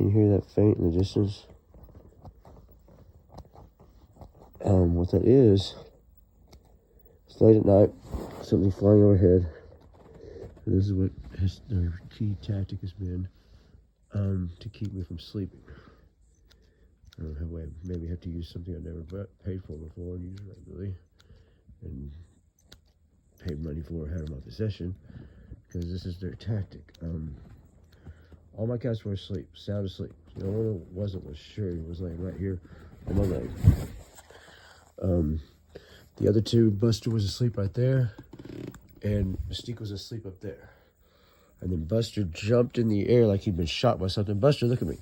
Can you hear that faint in the distance? What that is, it's late at night, something flying overhead. And this is what their key tactic has been to keep me from sleeping. I don't know, maybe have to use something I've never paid for before and use regularly, and paid money for, had in my possession, because this is their tactic. All my cats were asleep, sound asleep. The only one that wasn't was Sherry, was laying right here on my leg. The other two, Buster was asleep right there, and Mystique was asleep up there. And then Buster jumped in the air like he'd been shot by something. Buster, look at me.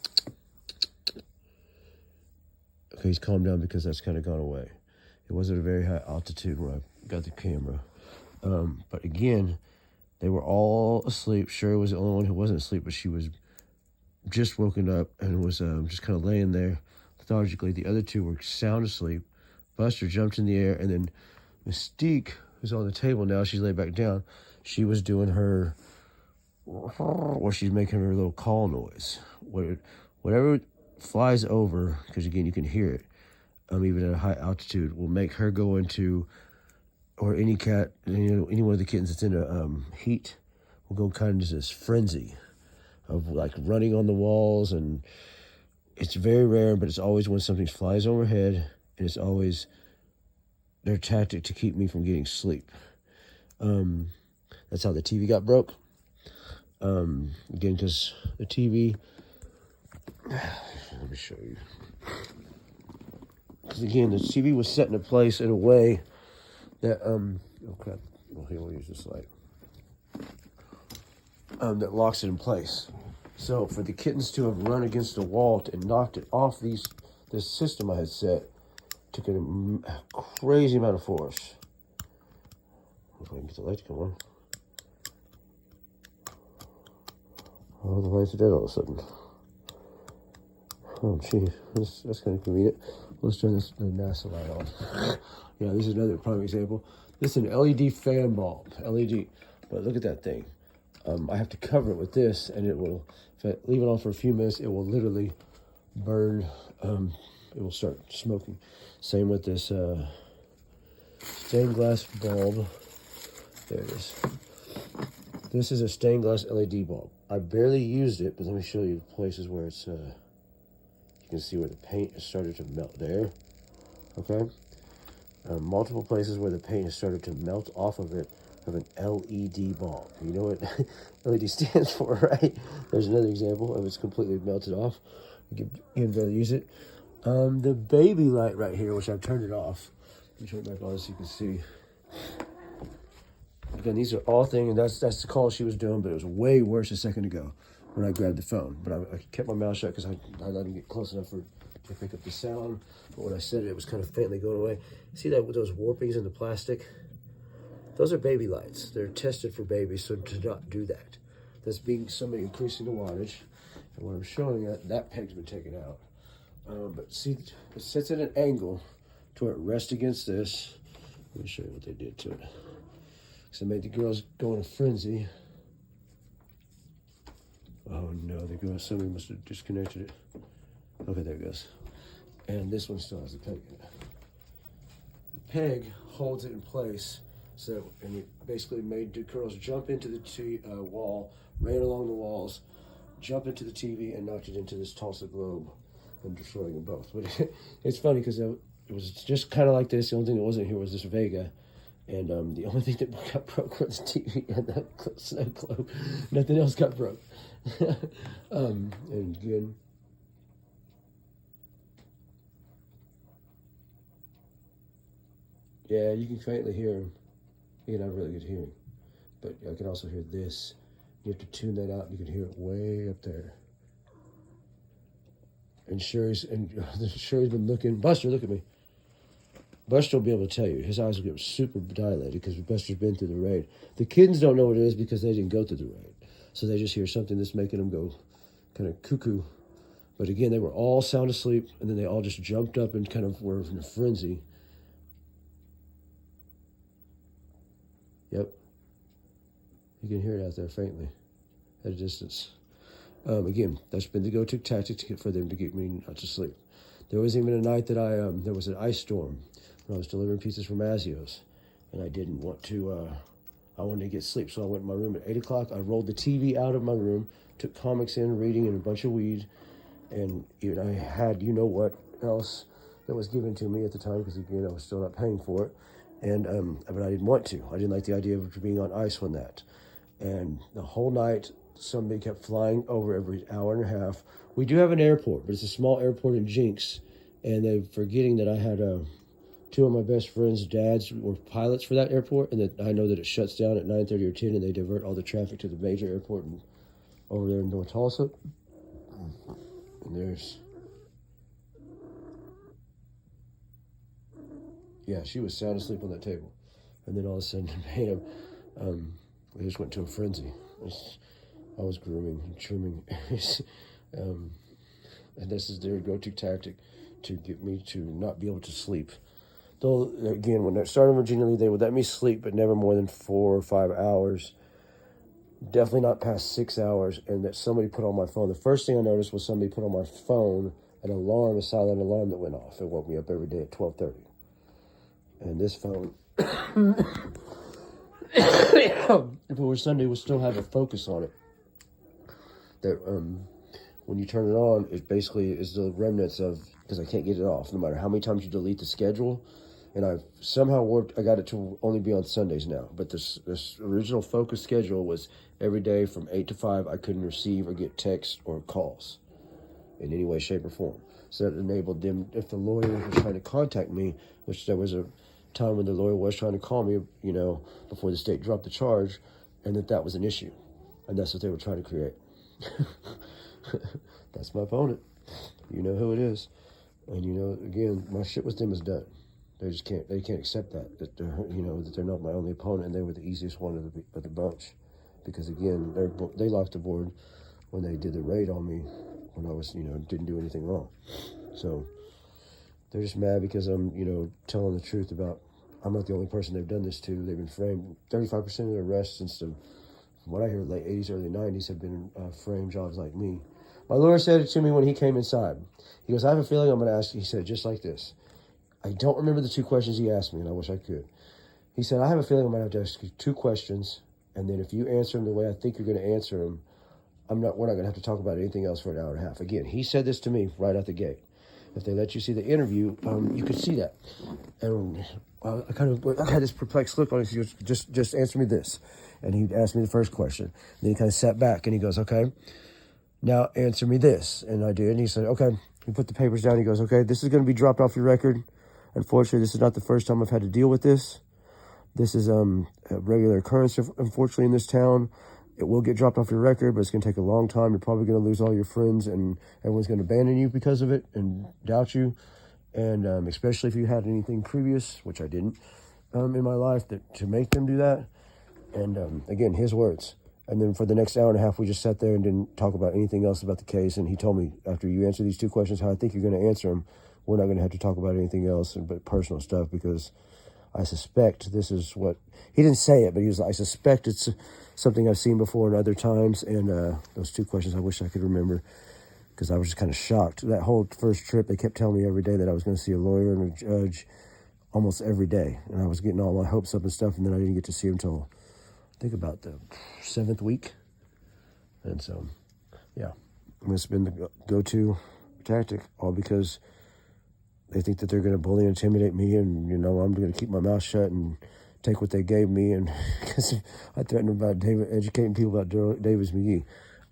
Okay, he's calmed down because that's kind of gone away. It wasn't a very high altitude where I got the camera. But again, they were all asleep. Sherry was the only one who wasn't asleep, but she was just woken up and was just kind of laying there lethargically. The other two were sound asleep. Buster jumped in the air, and then Mystique, who's on the table now, she's laid back down. She was doing her, or she's making her little call noise. Whatever flies over, because again, you can hear it, even at a high altitude, will make her go into, or any cat, any one of the kittens that's in a heat, will go kind of into this frenzy of like running on the walls. And it's very rare, but it's always when something flies overhead, and it's always their tactic to keep me from getting sleep. That's how the TV got broke. Again, because the TV, let me show you. Because again, the TV was set in a place in a way that, oh crap, well, here, we'll use this light. That locks it in place. So for the kittens to have run against the wall and knocked it off this system I had set, took a crazy amount of force. If I can get the light to come on. Oh, the lights are dead all of a sudden. Oh, gee, that's kind of convenient. Let's turn the NASA light on. Yeah, this is another prime example. This is an LED fan bulb, LED. But look at that thing. I have to cover it with this, and it will, if I leave it on for a few minutes, it will literally burn. It will start smoking. Same with this stained glass bulb. There it is. This is a stained glass LED bulb. I barely used it, but let me show you the places where it's, you can see where the paint has started to melt there. Okay? Multiple places where the paint has started to melt off of it of an LED bulb. You know what LED stands for, right? There's another example of it's completely melted off. You can barely use it. The baby light right here, which I've turned it off. Let me turn it back on so you can see. Again, these are all things, and that's the call she was doing, but it was way worse a second ago when I grabbed the phone. But I kept my mouth shut because I let him get close enough to pick up the sound. But when I said it, it was kind of faintly going away. See that with those warpings in the plastic? Those are baby lights. They're tested for babies, so to not do that. That's being somebody increasing the wattage. And what I'm showing you, that peg's been taken out. But see, it sits at an angle to where it rests against this. Let me show you what they did to it. So they made the girls go in a frenzy. Oh no, somebody must have disconnected it. Okay, there it goes. And this one still has the peg in it. The peg holds it in place. So, and it basically made the girls jump into the wall, ran along the walls, jump into the TV, and knocked it into this Tulsa globe and destroying them both. But it's funny because it was just kind of like this. The only thing that wasn't here was this Vega. And the only thing that got broke was the TV and that snow globe. Nothing else got broke. And again, yeah, you can faintly hear him. You can have really good hearing. But I can also hear this. You have to tune that out. You can hear it way up there. And Sherry's been looking. Buster, look at me. Buster will be able to tell you. His eyes will get super dilated because Buster's been through the raid. The kittens don't know what it is because they didn't go through the raid. So they just hear something that's making them go kind of cuckoo. But again, they were all sound asleep, and then they all just jumped up and kind of were in a frenzy. Yep. You can hear it out there faintly at a distance. Again, that's been the go-to tactic for them to get me not to sleep. There was even a night that there was an ice storm when I was delivering pizzas from Mazio's, and I didn't want to, I wanted to get sleep, so I went to my room at 8 o'clock. I rolled the TV out of my room, took comics in, reading, and a bunch of weed, and I had what else that was given to me at the time, because again, I was still not paying for it, and but I didn't want to. I didn't like the idea of being on ice on that. And the whole night, somebody kept flying over every hour and a half. We do have an airport, but it's a small airport in Jinx, and they're forgetting that I had two of my best friends' dads were pilots for that airport, and that I know that it shuts down at 9:30 or 10, and they divert all the traffic to the major airport over there in North Tulsa. And there's... Yeah, she was sound asleep on that table. And then all of a sudden, bam, we just went to a frenzy. I was grooming and trimming. And this is their go-to tactic to get me to not be able to sleep. Though, again, when I started Virginia Lee, they would let me sleep, but never more than 4 or 5 hours. Definitely not past 6 hours. And that somebody put on my phone. The first thing I noticed was somebody put on my phone an alarm, a silent alarm that went off. It woke me up every day at 12:30. And this phone, if it were Sunday, would still have a focus on it. That when you turn it on, it basically is the remnants of, because I can't get it off, no matter how many times you delete the schedule. And I've somehow I got it to only be on Sundays now. But this original focus schedule was every day from 8 to 5, I couldn't receive or get texts or calls in any way, shape, or form. So that enabled them, if the lawyer was trying to contact me, which there was a time when the lawyer was trying to call me, before the state dropped the charge, and that was an issue. And that's what they were trying to create. That's my opponent. You know who it is. And, again, my shit with them is done. They can't accept that they're, that they're not my only opponent, and they were the easiest one of the bunch. Because, again, they locked the board when they did the raid on me when I was, didn't do anything wrong. So they're just mad because I'm, telling the truth about, I'm not the only person they've done this to. They've been framed. 35% of the arrests since from what I hear, late 80s, early 90s have been frame jobs like me. My lawyer said it to me when he came inside. He goes, I have a feeling I'm going to ask you. He said, just like this. I don't remember the 2 questions he asked me, and I wish I could. He said, I have a feeling I'm going to have to ask you 2 questions, and then if you answer them the way I think you're going to answer them, we're not going to have to talk about anything else for an hour and a half. Again, he said this to me right out the gate. If they let you see the interview, you could see that. And I had this perplexed look on it. He goes, just answer me this. And he asked me the first question. And then he kind of sat back and he goes, okay, now answer me this. And I did. And he said, okay. He put the papers down. He goes, okay, this is going to be dropped off your record. Unfortunately, this is not the first time I've had to deal with this. This is a regular occurrence, unfortunately, in this town. It will get dropped off your record, but it's going to take a long time. You're probably going to lose all your friends, and everyone's going to abandon you because of it and doubt you. And especially if you had anything previous, which I didn't, in my life, to make them do that. And again, his words. And then for the next hour and a half, we just sat there and didn't talk about anything else about the case. And he told me, after you answer these 2 questions, how I think you're going to answer them, we're not going to have to talk about anything else but personal stuff, because I suspect this is what... He didn't say it, but he was like, I suspect it's something I've seen before in other times. And those 2 questions I wish I could remember, because I was just kind of shocked. That whole first trip, they kept telling me every day that I was going to see a lawyer and a judge almost every day. And I was getting all my hopes up and stuff, and then I didn't get to see him until, I think, about the 7th week. And so, yeah, it's been the go-to tactic, all because they think that they're going to bully and intimidate me, and, I'm going to keep my mouth shut and take what they gave me. And because I threatened about educating people about Davis McGee.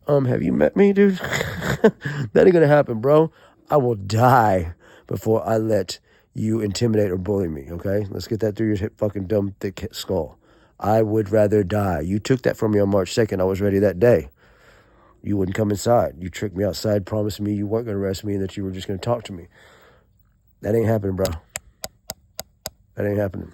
Have you met me, dude? That ain't going to happen, bro. I will die before I let you intimidate or bully me, okay? Let's get that through your fucking dumb, thick skull. I would rather die. You took that from me on March 2nd. I was ready that day. You wouldn't come inside. You tricked me outside, promised me you weren't going to arrest me and that you were just going to talk to me. That ain't happening, bro. That ain't happening.